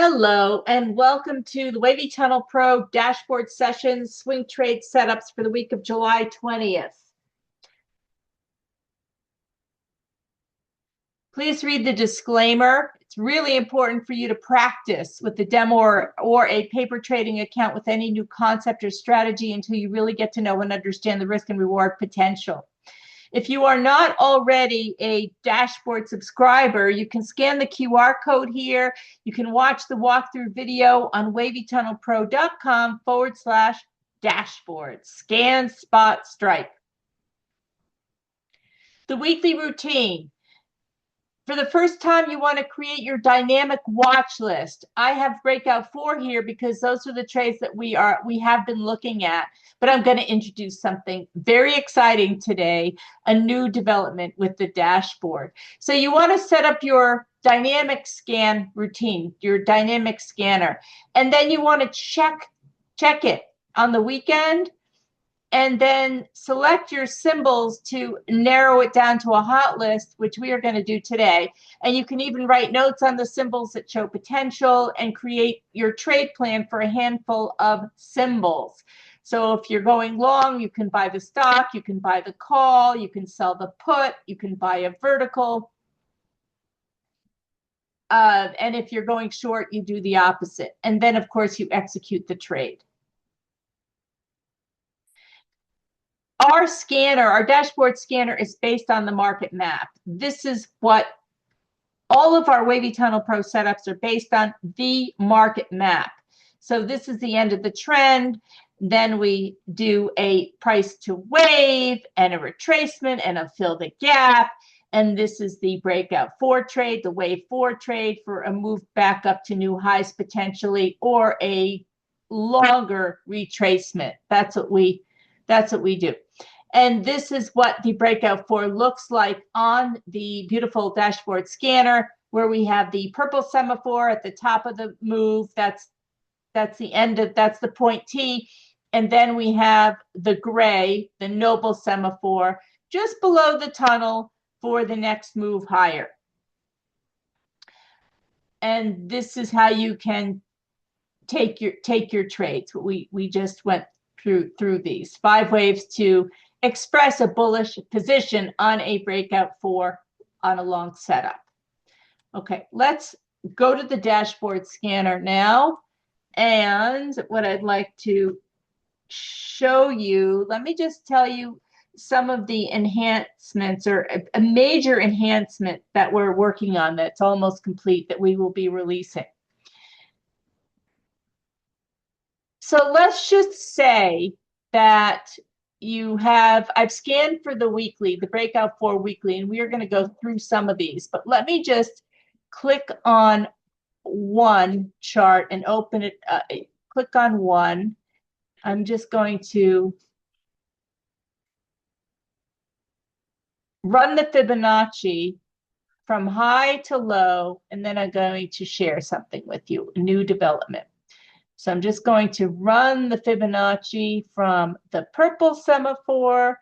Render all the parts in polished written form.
Hello and welcome to the Wavy Tunnel Pro dashboard sessions, swing trade setups for the week of July 20th. Please read the disclaimer. It's really important for you to practice with the demo or a paper trading account with any new concept or strategy until you really get to know and understand the risk and reward potential. If you are not already a dashboard subscriber, you can scan the QR code here. You can watch the walkthrough video on wavytunnelpro.com/dashboard. Scan, spot, strike. The weekly routine. For the first time, you want to create your dynamic watch list. I have Breakout 4 here because those are the trades that we have been looking at. But I'm going to introduce something very exciting today, a new development with the dashboard. So you want to set up your dynamic scan routine, your dynamic scanner, and then you want to check it on the weekend, and then select your symbols to narrow it down to a hot list, which we are going to do today. And you can even write notes on the symbols that show potential and create your trade plan for a handful of symbols. So if you're going long, you can buy the stock, you can buy the call, you can sell the put, you can buy a vertical. And if you're going short, you do the opposite. And then, of course, you execute the trade. Our scanner, our dashboard scanner, is based on the market map. This is what all of our Wavy Tunnel Pro setups are based on, the market map. So this is the end of the trend. Then we do a price to wave and a retracement and a fill the gap. And this is the breakout 4 trade, the wave 4 trade for a move back up to new highs potentially, or a longer retracement. That's what we do. And this is what the breakout 4 looks like on the beautiful dashboard scanner, where we have the purple semaphore at the top of the move. That's the end of, that's the point T. And then we have the gray, the noble semaphore, just below the tunnel for the next move higher. And this is how you can take your trades. We just went through these 5 waves to express a bullish position on a breakout 4 on a long setup. Okay, let's go to the dashboard scanner now. And what I'd like to show you, let me just tell you some of the enhancements, or a major enhancement that we're working on that's almost complete, that we will be releasing. So let's just say that I've scanned for the weekly, the breakout 4 weekly, and we are going to go through some of these. But let me just click on one chart and open it. Click on one. I'm just going to run the Fibonacci from high to low, and then I'm going to share something with you, a new development. So I'm just going to run the Fibonacci from the purple semaphore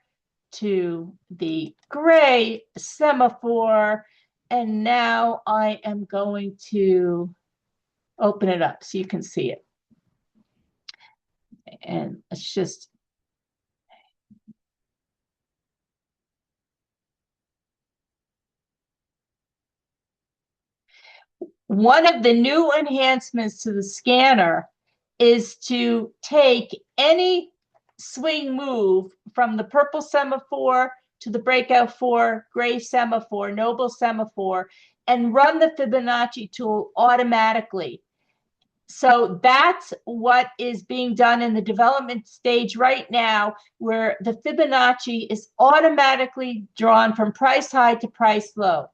to the gray semaphore. And now I am going to open it up so you can see it. And let's just one of the new enhancements to the scanner is to take any swing move from the purple semaphore to the breakout 4, gray semaphore, noble semaphore, and run the Fibonacci tool automatically. So that's what is being done in the development stage right now, where the Fibonacci is automatically drawn from price high to price low.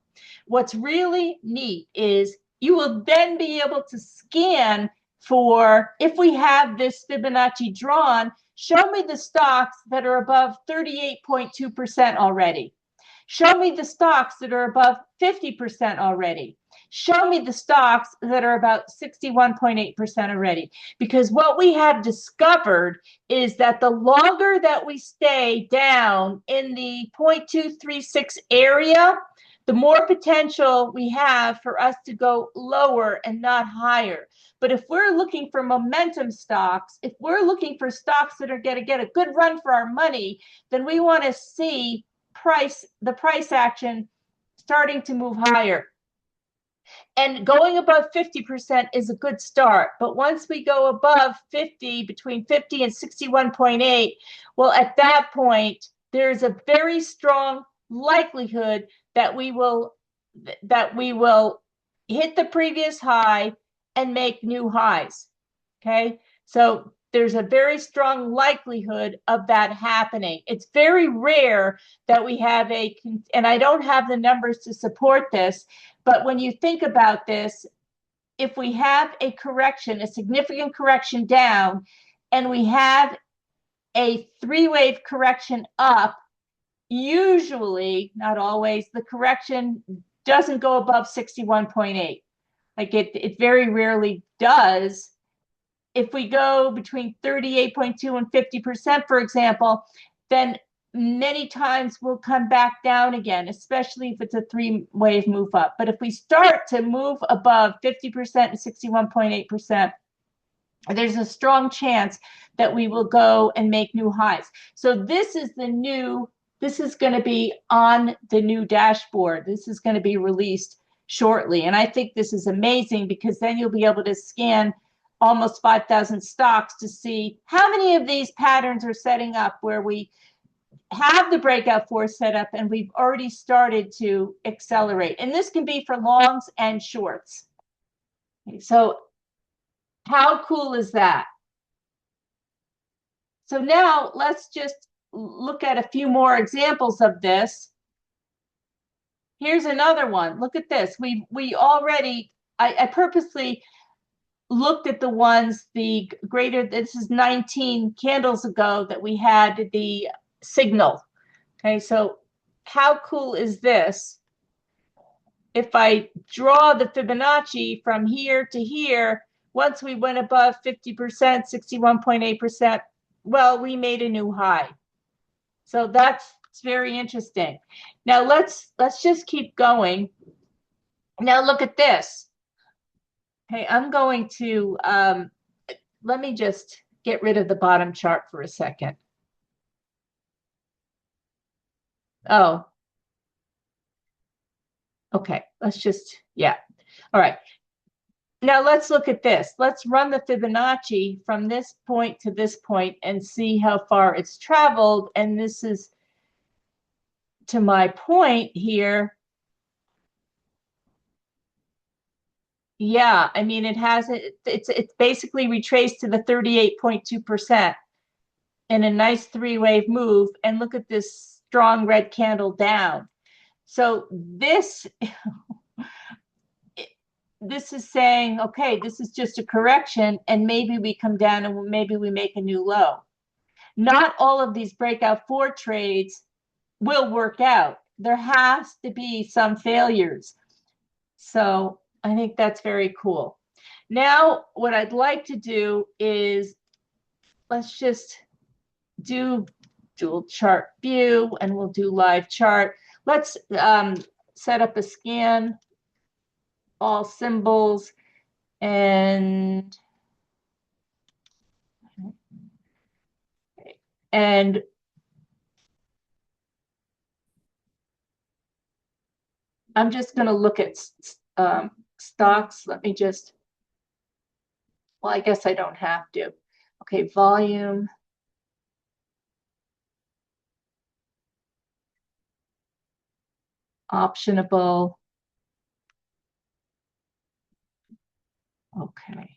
What's really neat is you will then be able to scan for, if we have this Fibonacci drawn, show me the stocks that are above 38.2% already. Show me the stocks that are above 50% already. Show me the stocks that are about 61.8% already. Because what we have discovered is that the longer that we stay down in the 0.236 area, the more potential we have for us to go lower and not higher. But if we're looking for momentum stocks, if we're looking for stocks that are going to get a good run for our money, then we want to see the price action starting to move higher. And going above 50% is a good start. But once we go above 50, between 50 and 61.8, well, at that point, there's a very strong likelihood that we will hit the previous high and make new highs. Okay, so there's a very strong likelihood of that happening. It's very rare that we have and I don't have the numbers to support this, but when you think about this, if we have a correction, a significant correction down, and we have a three-wave correction up, usually, not always, the correction doesn't go above 61.8. Like it very rarely does. If we go between 38.2 and 50%, for example, then many times we'll come back down again, especially if it's a three-wave move up. But if we start to move above 50% and 61.8%, there's a strong chance that we will go and make new highs. So this is going to be on the new dashboard. This is going to be released shortly. And I think this is amazing because then you'll be able to scan almost 5,000 stocks to see how many of these patterns are setting up where we have the breakout force set up and we've already started to accelerate. And this can be for longs and shorts. So how cool is that? So now let's just look at a few more examples of this. Here's another one. Look at this. We already, I purposely looked at the ones, this is 19 candles ago that we had the signal. Okay, so how cool is this? If I draw the Fibonacci from here to here, once we went above 50%, 61.8%, well, we made a new high. So that's very interesting. Now let's just keep going. Now look at this. Okay, I'm going to, let me just get rid of the bottom chart for a second. Oh, okay, let's just, yeah. All right. Now let's look at this. Let's run the Fibonacci from this point to this point and see how far it's traveled. And this is to my point here. Yeah, I mean, it's basically retraced to the 38.2% in a nice three-wave move. And look at this strong red candle down. So this is saying, okay, this is just a correction, and maybe we come down and maybe we make a new low. Not all of these breakout 4 trades will work out. There has to be some failures. So I think that's very cool. Now, what I'd like to do is let's just do dual chart view, and we'll do live chart. Let's set up a scan, all symbols, and I'm just going to look at stocks. Let me just, well, I guess I don't have to. Okay, volume. Optionable. Okay.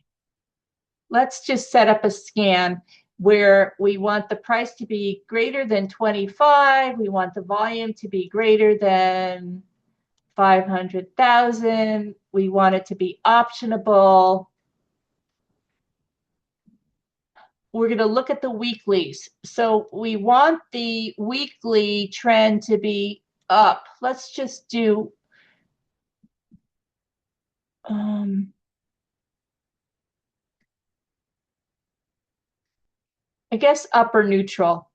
Let's just set up a scan where we want the price to be greater than 25. We want the volume to be greater than 500,000. We want it to be optionable. We're going to look at the weeklies. So we want the weekly trend to be up. Let's just do I guess up or neutral.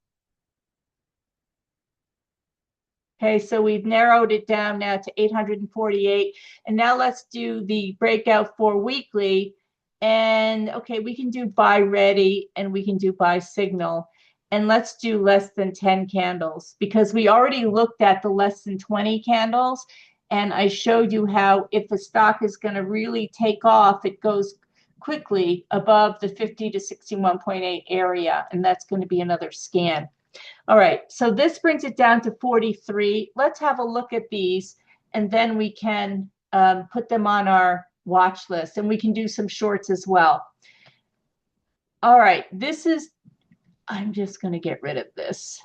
Okay, so we've narrowed it down now to 848. And now let's do the breakout for weekly. And okay, we can do buy ready and we can do buy signal. And let's do less than 10 candles because we already looked at the less than 20 candles. And I showed you how if the stock is going to really take off, it goes quickly above the 50 to 61.8 area. And that's going to be another scan. All right, so this brings it down to 43. Let's have a look at these, and then we can put them on our watch list, and we can do some shorts as well. All right, this is, I'm just going to get rid of this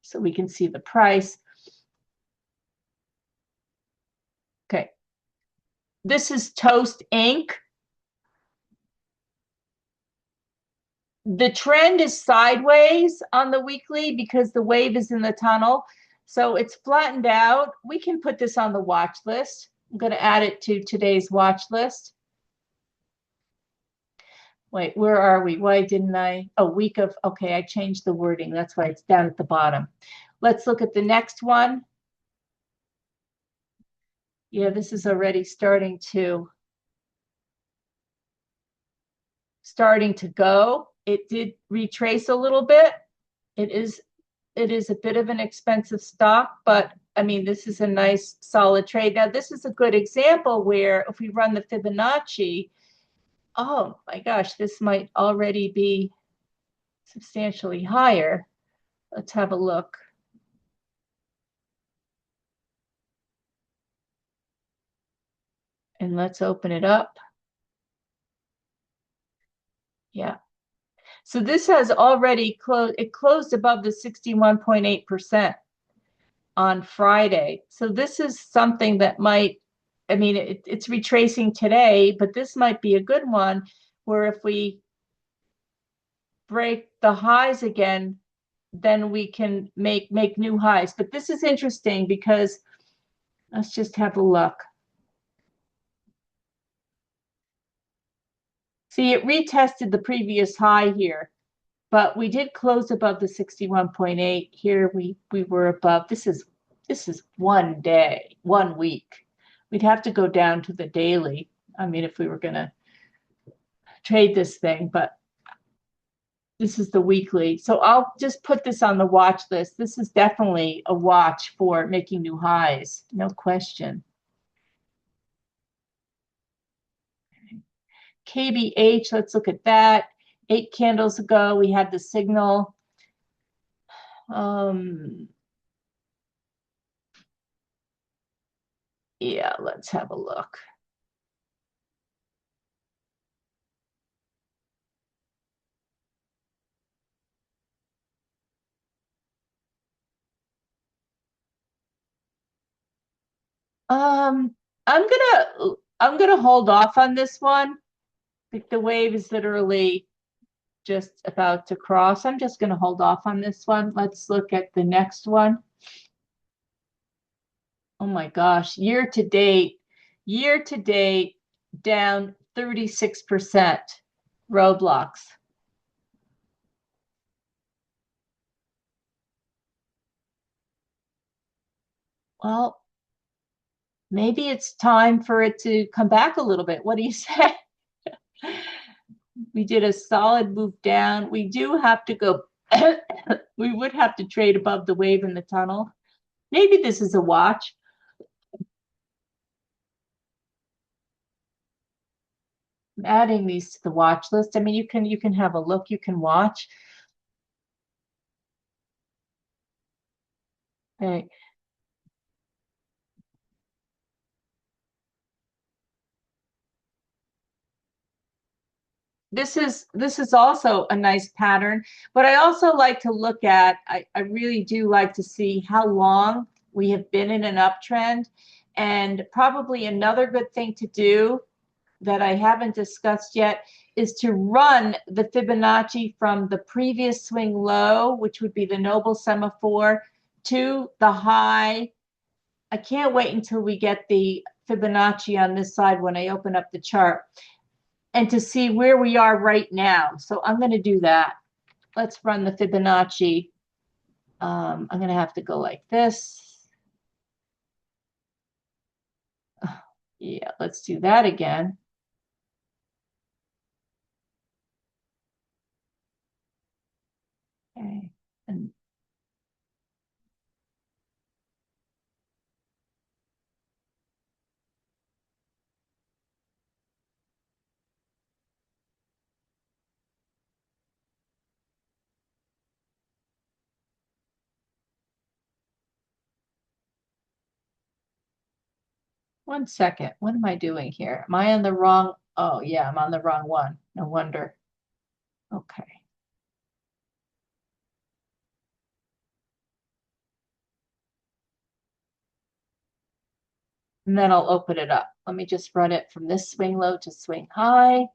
so we can see the price. Okay, this is Toast Inc. The trend is sideways on the weekly because the wave is in the tunnel. So it's flattened out. We can put this on the watch list. I'm going to add it to today's watch list. Wait, where are we? Why didn't I? Oh, week of, okay, I changed the wording. That's why it's down at the bottom. Let's look at the next one. Yeah, this is already starting to go. It did retrace a little bit. It is a bit of an expensive stock, but I mean, this is a nice solid trade. Now, this is a good example where if we run the Fibonacci, oh my gosh, this might already be substantially higher. Let's have a look. And let's open it up. Yeah. So this has already closed. It closed above the 61.8% on Friday. So this is something that might, I mean, it's retracing today, but this might be a good one where if we break the highs again, then we can make new highs. But this is interesting because let's just have a look. See, it retested the previous high here, but we did close above the 61.8. Here we were above. This is one day, 1 week. We'd have to go down to the daily. I mean, if we were going to trade this thing, but this is the weekly. So I'll just put this on the watch list. This is definitely a watch for making new highs, no question. KBH, let's look at that. 8 candles ago, we had the signal. Yeah, let's have a look. I'm gonna hold off on this one. Like the wave is literally just about to cross. I'm just gonna hold off on this one. Let's look at the next one. Oh my gosh, year to date down 36%. Roblox. Well, maybe it's time for it to come back a little bit. What do you say? We did a solid move down. We do have to go, we would have to trade above the wave in the tunnel. Maybe this is a watch. I'm adding these to the watch list. I mean, you can have a look, you can watch. Okay. This is also a nice pattern, but I also like to look at, I really do like to see how long we have been in an uptrend. And probably another good thing to do that I haven't discussed yet is to run the Fibonacci from the previous swing low, which would be the Noble semaphore, to the high. I can't wait until we get the Fibonacci on this side when I open up the chart and to see where we are right now. So I'm going to do that. Let's run the Fibonacci. I'm going to have to go like this. Yeah, let's do that again. Okay. And 1 second. What am I doing here? Am I on the wrong? Oh, yeah, I'm on the wrong one. No wonder. Okay. And then I'll open it up. Let me just run it from this swing low to swing high.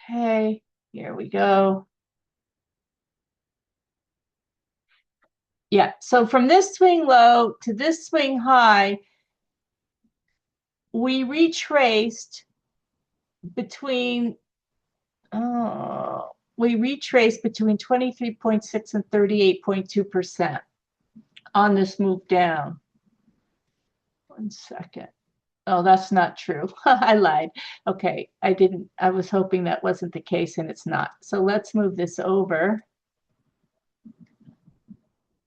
Okay, here we go. Yeah, so from this swing low to this swing high, we retraced between, we retraced between 23.6 and 38.2% on this move down. 1 second. Oh, that's not true. I lied. Okay, I was hoping that wasn't the case and it's not. So let's move this over.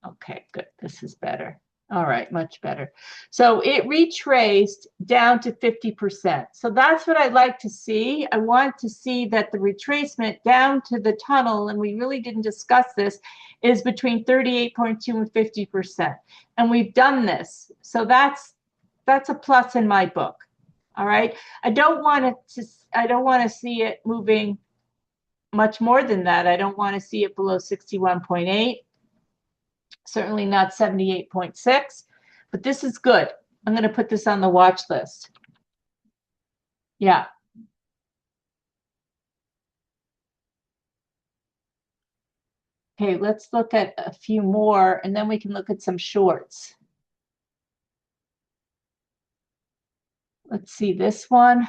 Okay, good. This is better. All right, much better. So it retraced down to 50%. So that's what I'd like to see. I want to see that the retracement down to the tunnel, and we really didn't discuss this, is between 38.2 and 50%. And we've done this. So that's a plus in my book. All right. I don't want to see it moving much more than that. I don't want to see it below 61.8. Certainly not 78.6, but this is good. I'm going to put this on the watch list. Yeah. Okay, let's look at a few more and then we can look at some shorts. Let's see this one.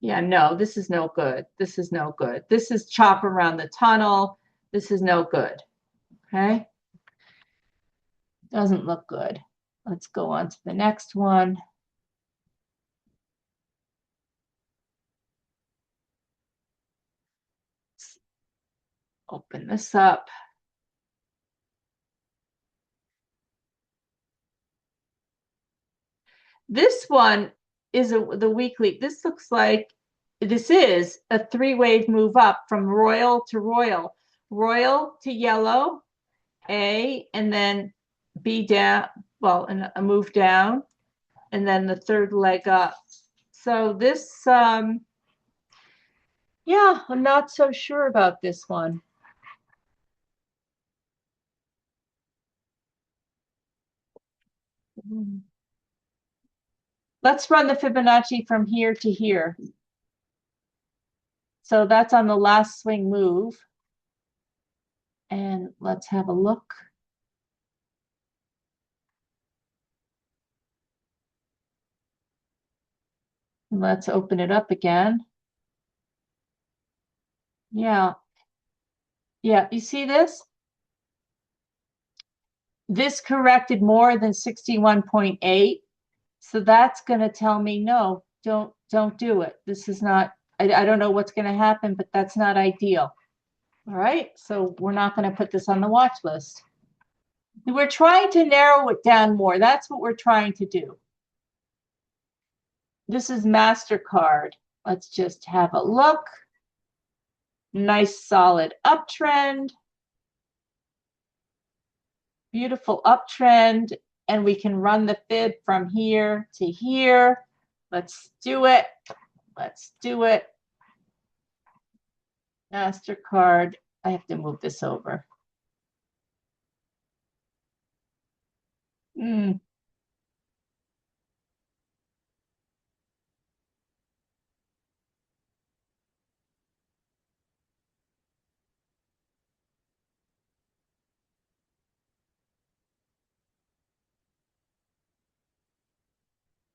Yeah, no, this is no good. This is no good. This is chop around the tunnel. This is no good. Okay. Doesn't look good. Let's go on to the next one. Let's open this up. This one is the weekly. This looks like this is a three-wave move up from royal to royal, royal to yellow, A, and then B down, well, and a move down, and then the third leg up. So this, yeah, I'm not so sure about this one. Let's run the Fibonacci from here to here. So that's on the last swing move. And let's have a look. Let's open it up again. Yeah. Yeah, you see this? This corrected more than 61.8. So that's going to tell me, no, don't do it. This is not, I don't know what's going to happen, but that's not ideal. All right. So we're not going to put this on the watch list. We're trying to narrow it down more. That's what we're trying to do. This is MasterCard. Let's just have a look. Nice solid uptrend. Beautiful uptrend. And we can run the fib from here to here. Let's do it. Let's do it. MasterCard. I have to move this over.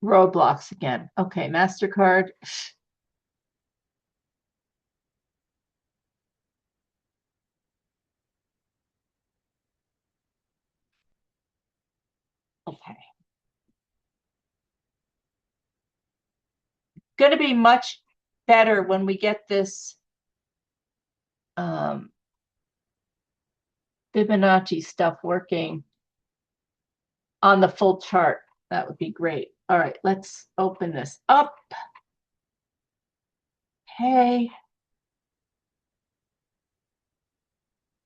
Roadblocks again. Okay, MasterCard. Going to be much better when we get this Fibonacci stuff working on the full chart. That would be great. All right, let's open this up. Okay.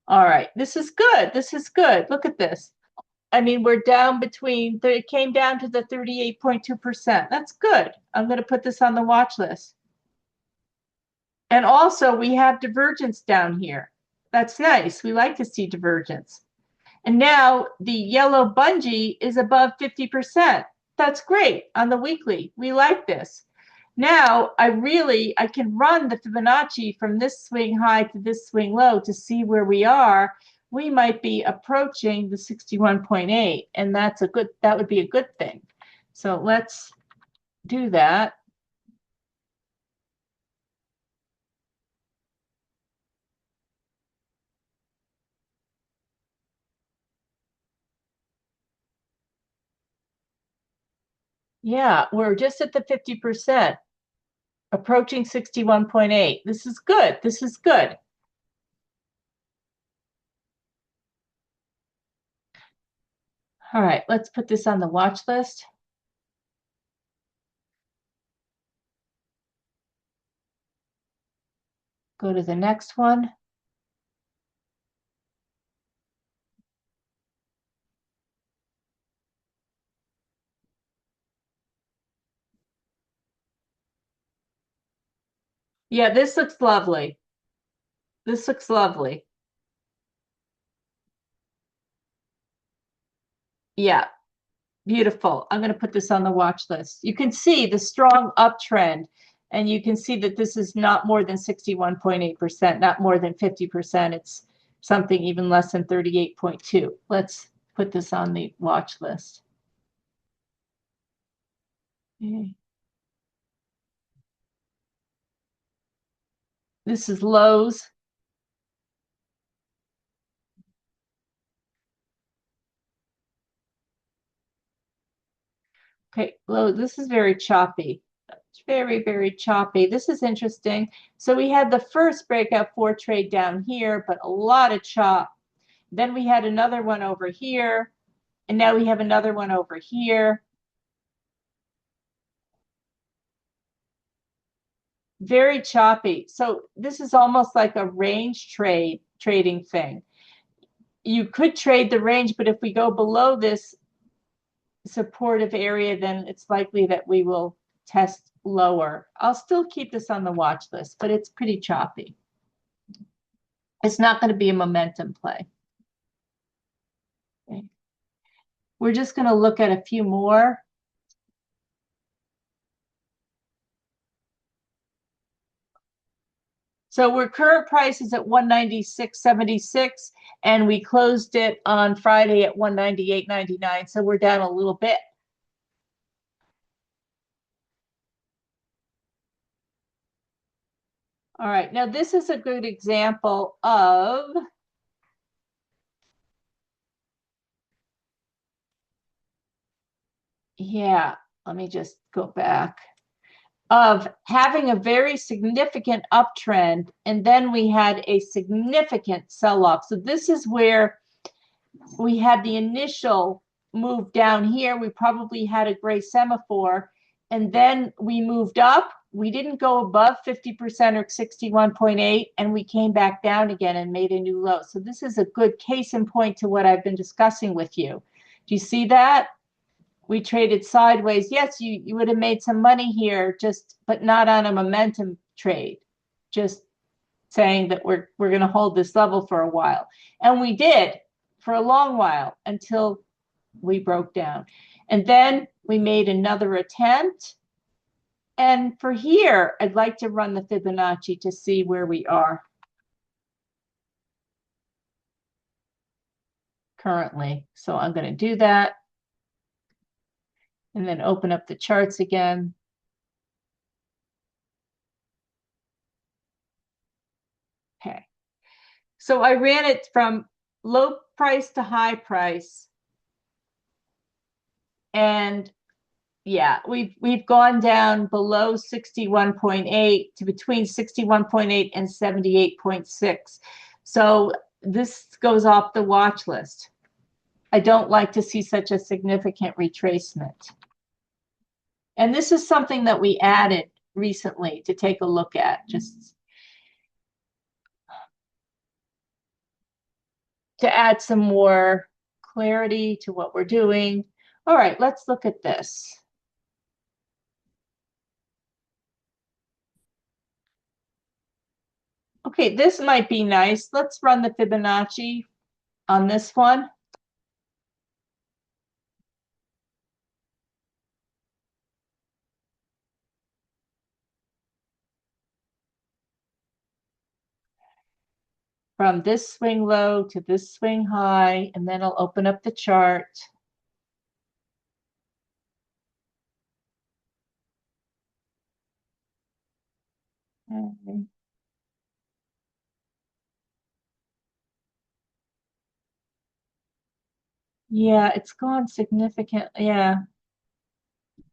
All right, this is good. This is good. Look at this. I mean, we're down between, it came down to the 38.2%. That's good. I'm going to put this on the watch list. And also, we have divergence down here. That's nice. We like to see divergence. And now the yellow bungee is above 50%. That's great on the weekly. We like this. Now, I can run the Fibonacci from this swing high to this swing low to see where we are. We might be approaching the 61.8, and that would be a good thing. So let's do that. Yeah, we're just at the 50%, approaching 61.8. This is good. This is good. All right, let's put this on the watch list. Go to the next one. Yeah, this looks lovely. This looks lovely. Yeah, beautiful. I'm going to put this on the watch list. You can see the strong uptrend, and you can see that this is not more than 61.8%, not more than 50%. It's something even less than 38.2. Let's put this on the watch list. Okay. This is lows. Okay, low. This is very choppy. It's very, very choppy. This is interesting. So we had the first breakout 4 trade down here, but a lot of chop. Then we had another one over here, and now we have another one over here. Very choppy. So this is almost like a range trading thing. You could trade the range, but if we go below this supportive area, then it's likely that we will test lower. I'll still keep this on the watch list, but it's pretty choppy. It's not going to be a momentum play. Okay. We're just going to look at a few more. So we're current price is at 196.76, and we closed it on Friday at 198.99. So we're down a little bit. All right, now this is a good example of let me just go back, of having a very significant uptrend, and then we had a significant sell-off. So this is where we had the initial move down here. We probably had a gray semaphore, and then we moved up. We didn't go above 50% or 61.8, and we came back down again and made a new low. So this is a good case in point to what I've been discussing with you. Do you see that? We traded sideways. Yes, you would have made some money here, but not on a momentum trade. Just saying that we're going to hold this level for a while. And we did for a long while until we broke down. And then we made another attempt. And for here, I'd like to run the Fibonacci to see where we are currently. So I'm going to do that. And then open up the charts again. Okay. So I ran it from low price to high price. And yeah, we've gone down below 61.8 to between 61.8 and 78.6. So this goes off the watch list. I don't like to see such a significant retracement. And this is something that we added recently to take a look at, just to add some more clarity to what we're doing. All right, let's look at this. Okay, this might be nice. Let's run the Fibonacci on this one. From this swing low to this swing high, and then I'll open up the chart. Okay. Yeah, it's gone significant. Yeah,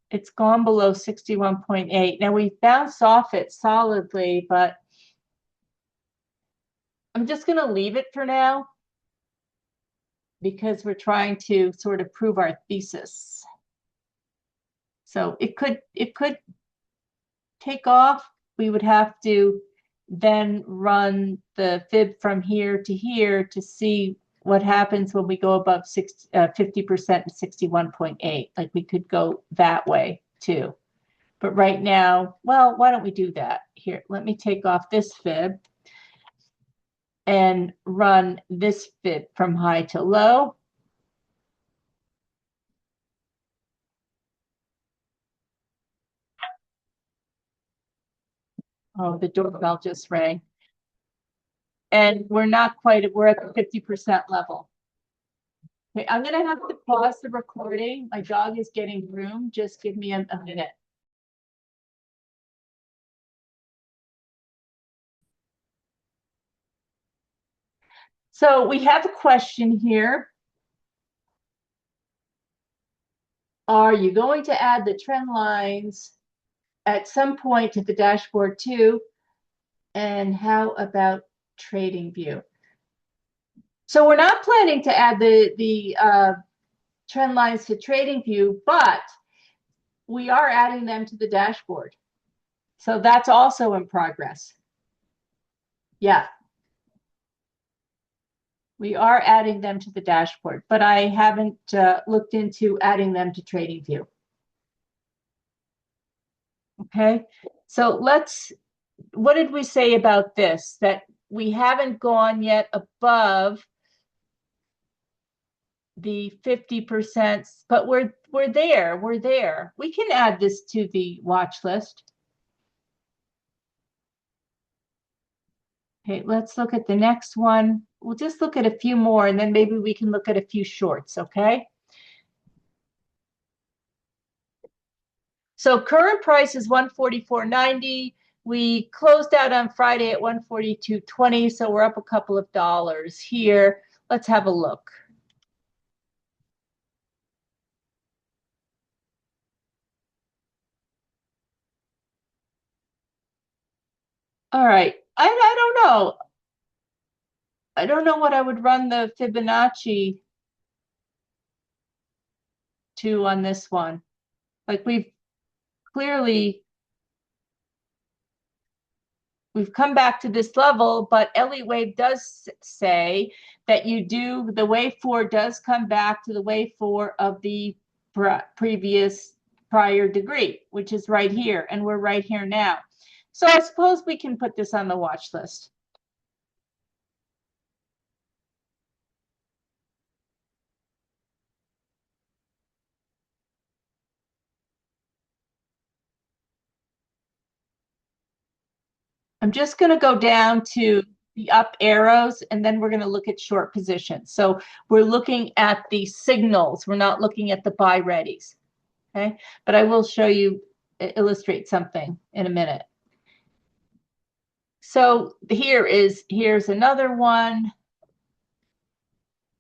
it's gone below 61.8. Now we bounced off it solidly, but I'm just going to leave it for now because we're trying to sort of prove our thesis. So it could take off. We would have to then run the fib from here to here to see what happens when we go above 50% and 61.8. Like we could go that way too. But right now, well, why don't we do that? Here, let me take off this fib and run this fib from high to low. Oh, the doorbell just rang. And we're not quite, we're at the 50% level. Okay, I'm gonna have to pause the recording. My dog is getting groomed. Just give me a minute. So we have a question here. Are you going to add the trend lines at some point to the dashboard too? And how about trading view? So we're not planning to add the trend lines to trading view, but we are adding them to the dashboard. So that's also in progress. Yeah. We are adding them to the dashboard, but I haven't looked into adding them to trading view. Okay. So what did we say about this? That we haven't gone yet above the 50%, but we're there. We can add this to the watch list. Okay, let's look at the next one. We'll just look at a few more and then maybe we can look at a few shorts, okay? So current price is 144.90. We closed out on Friday at 142.20, so we're up a couple of dollars here. Let's have a look. All right. I don't know. I don't know what I would run the Fibonacci to on this one. Like we've come back to this level, but Elliott Wave does say that the wave 4 does come back to the wave 4 of the previous prior degree, which is right here, and we're right here now. So I suppose we can put this on the watch list. I'm just going to go down to the up arrows, and then we're going to look at short positions. So we're looking at the signals. We're not looking at the buy readies. Okay, but I will show you, illustrate something in a minute. So here's another one.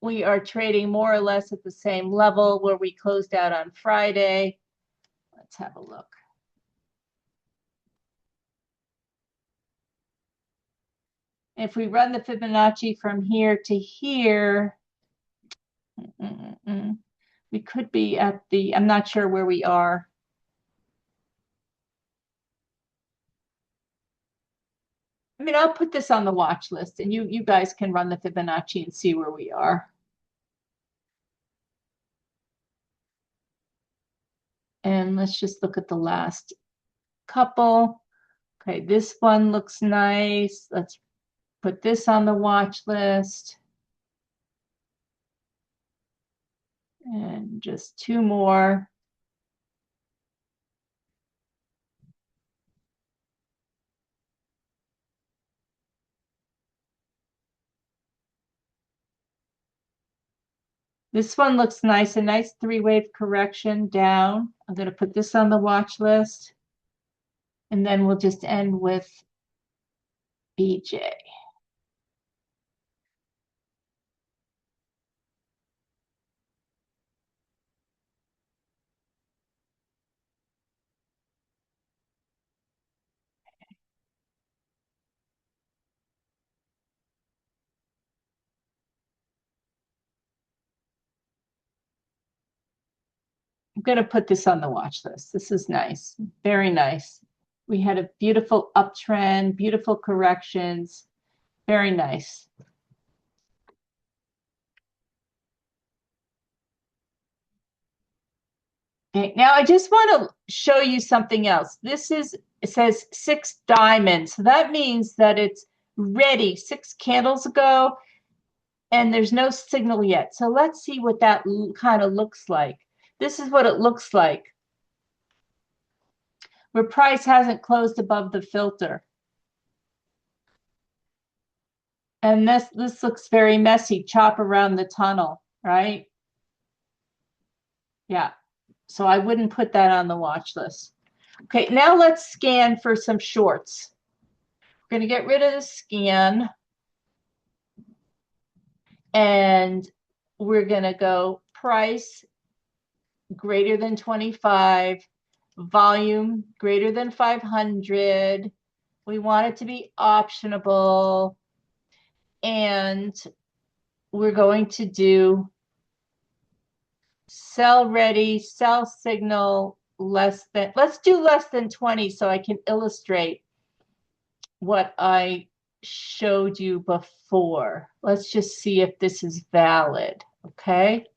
we are trading more or less at the same level where we closed out on Friday. Let's have a look. If we run the Fibonacci from here to here, we could be at the, I'm not sure where we are. I mean, I'll put this on the watch list and you guys can run the Fibonacci and see where we are. And let's just look at the last couple. Okay, this one looks nice. Let's put this on the watch list. And just two more. This one looks nice, a nice three-wave correction down. I'm going to put this on the watch list. And then we'll just end with BJ. I'm going to put this on the watch list. This is nice, very nice. We had a beautiful uptrend, beautiful corrections, very nice. Okay, now I just want to show you something else. This is, it says 6 diamonds. So that means that it's ready 6 candles ago and there's no signal yet. So let's see what that kind of looks like. This is what it looks like, where price hasn't closed above the filter. And this looks very messy, chop around the tunnel, right? Yeah, so I wouldn't put that on the watch list. Okay, now let's scan for some shorts. We're going to get rid of the scan. And we're going to go price greater than 25, volume greater than 500. We want it to be optionable. And we're going to do sell ready, sell signal less than, let's do less than 20 so I can illustrate what I showed you before. Let's just see if this is valid, okay?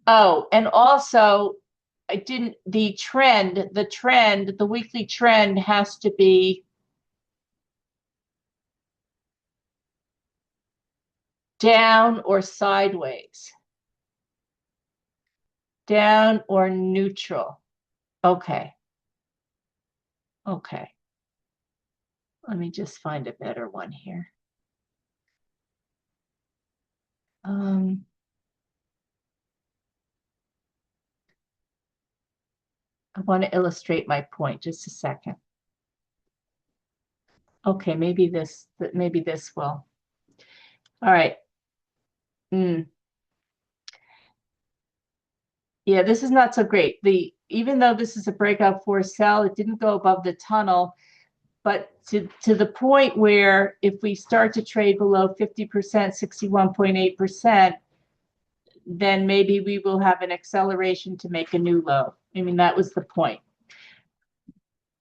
Oh, and also I didn't, the weekly trend has to be down or sideways, down or neutral. Okay. Okay. Let me just find a better one here. I want to illustrate my point. Just a second. Okay, maybe this will. All right. Yeah, this is not so great. Even though this is a breakout for sell, it didn't go above the tunnel, but to the point where if we start to trade below 50%, 61.8%, then maybe we will have an acceleration to make a new low. I mean, that was the point.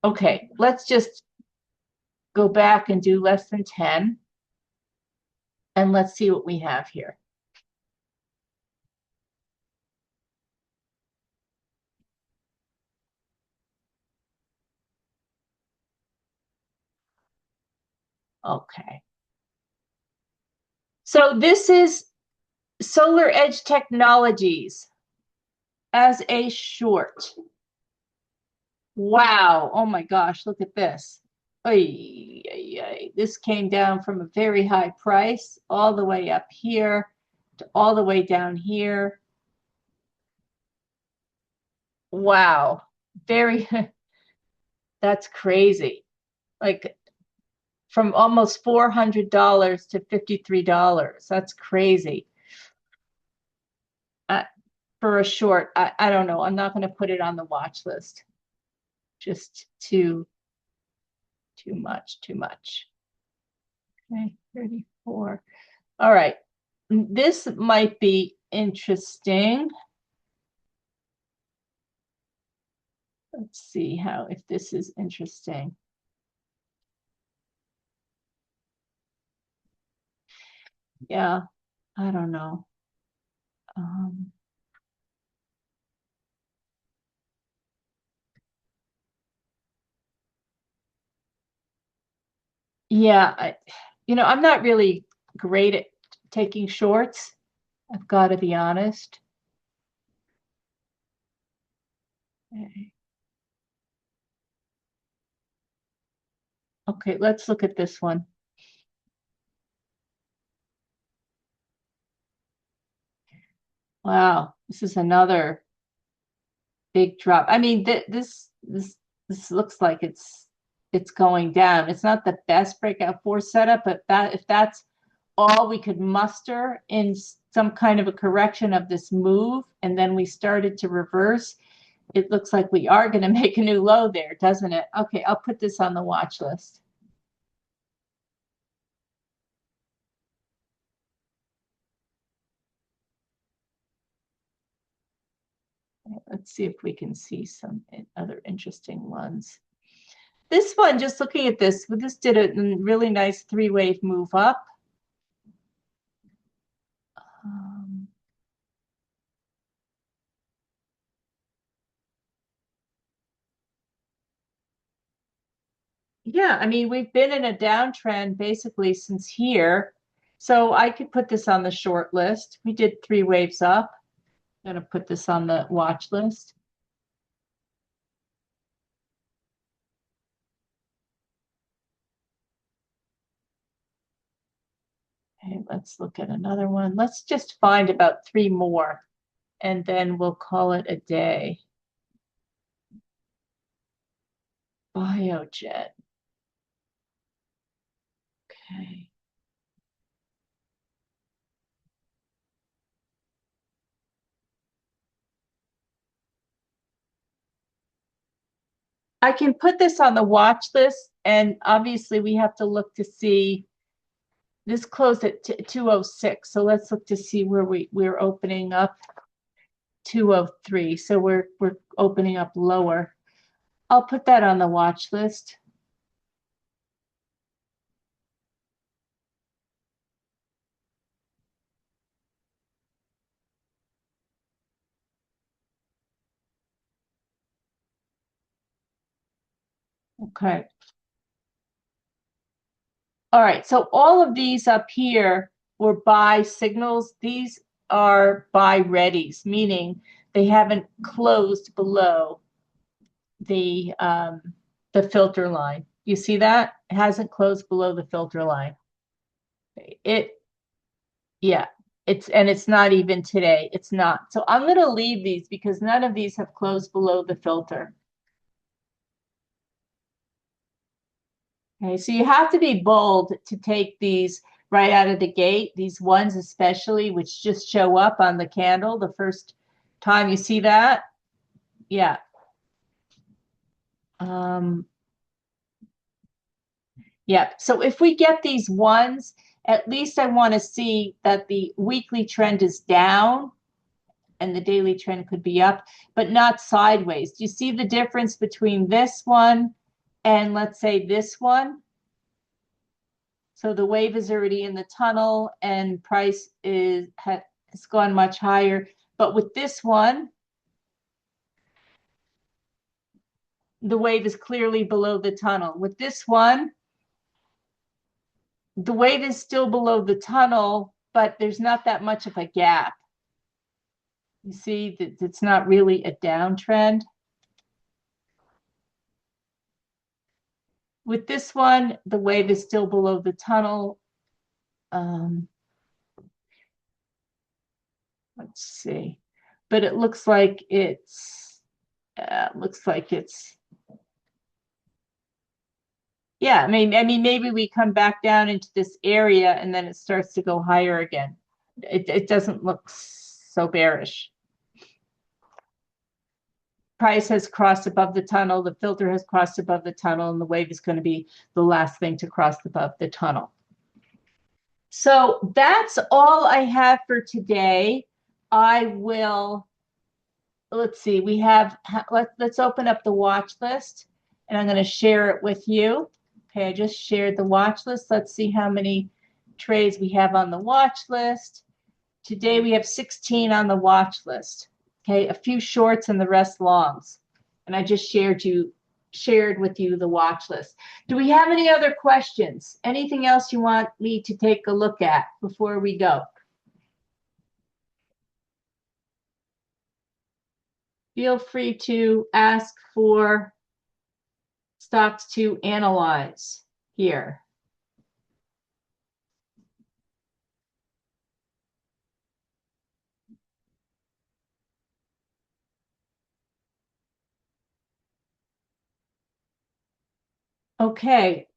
Okay, let's just go back and do less than 10. And let's see what we have here. Okay. So this is Solar Edge Technologies as a short. Wow. Oh my gosh, look at this. Oy, oy, oy. This came down from a very high price all the way up here to all the way down here. Wow. very, that's crazy. Like from almost $400 to $53. That's crazy. For a short, I don't know. I'm not going to put it on the watch list. Just too much, too much. Okay, 34. All right. This might be interesting. Let's see if this is interesting. Yeah, I don't know. Yeah, I'm not really great at taking shorts. I've got to be honest. Okay. Okay, let's look at this one. Wow, this is another big drop. I mean, this looks like it's going down. It's not the best breakout four setup, but if that's all we could muster in some kind of a correction of this move, and then we started to reverse, it looks like we are going to make a new low there, doesn't it? Okay, I'll put this on the watch list. Let's see if we can see some other interesting ones. This one, just looking at this did a really nice three-wave move up. Yeah, I mean, we've been in a downtrend basically since here. So I could put this on the short list. We did three waves up. I'm going to put this on the watch list. Okay, let's look at another one. Let's just find about three more, and then we'll call it a day. Biojet. Okay. I can put this on the watch list, and obviously we have to look to see this closed at 206. So let's look to see where we're opening up 203. So we're opening up lower. I'll put that on the watch list. Okay. All right. So all of these up here were buy signals. These are buy readies, meaning they haven't closed below the filter line. You see that? It hasn't closed below the filter line. Yeah, it's not even today. It's not. So I'm going to leave these because none of these have closed below the filter. Okay, so you have to be bold to take these right out of the gate, these ones especially, which just show up on the candle the first time you see that. Yeah. Um, yeah. So if we get these ones, at least I want to see that the weekly trend is down and the daily trend could be up, but not sideways. Do you see the difference between this one and let's say this one? So the wave is already in the tunnel and price has gone much higher. But with this one, the wave is clearly below the tunnel. With this one, the wave is still below the tunnel, but there's not that much of a gap. You see that it's not really a downtrend. With this one, the wave is still below the tunnel. Let's see. But it looks like it's looks like it's, yeah, I mean, maybe we come back down into this area and then it starts to go higher again. It doesn't look so bearish. Price has crossed above the tunnel, the filter has crossed above the tunnel, and the wave is going to be the last thing to cross above the tunnel. So that's all I have for today. I will, let's see, we have, let's open up the watch list, and I'm going to share it with you. Okay, I just shared the watch list. Let's see how many trades we have on the watch list. Today we have 16 on the watch list. Okay, a few shorts and the rest longs. And I just shared with you the watch list. Do we have any other questions? Anything else you want me to take a look at before we go? Feel free to ask for stocks to analyze here. Okay.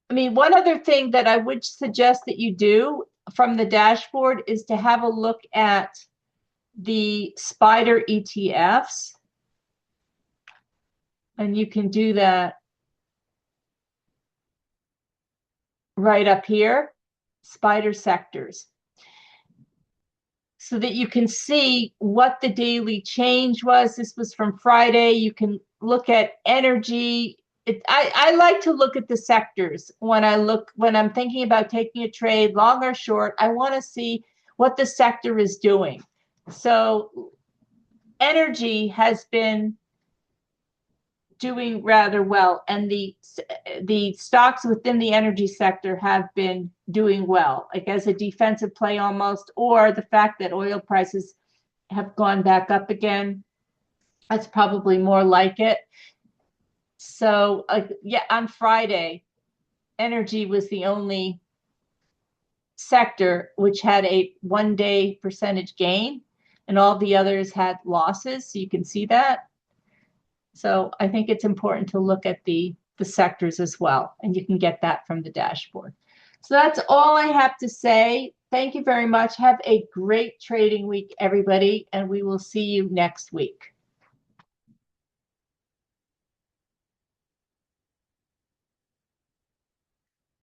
I mean, one other thing that I would suggest that you do from the dashboard is to have a look at the spider ETFs. And you can do that right up here, spider sectors, so that you can see what the daily change was. This was from Friday. You can look at energy. I like to look at the sectors when I'm thinking about taking a trade, long or short. I want to see what the sector is doing. So energy has been doing rather well, and the stocks within the energy sector have been doing well, like as a defensive play almost, or the fact that oil prices have gone back up again. That's probably more like it. So yeah, on Friday, energy was the only sector which had a 1-day percentage gain, and all the others had losses. So you can see that. So I think it's important to look at the sectors as well, and you can get that from the dashboard. So that's all I have to say. Thank you very much. Have a great trading week, everybody, and we will see you next week.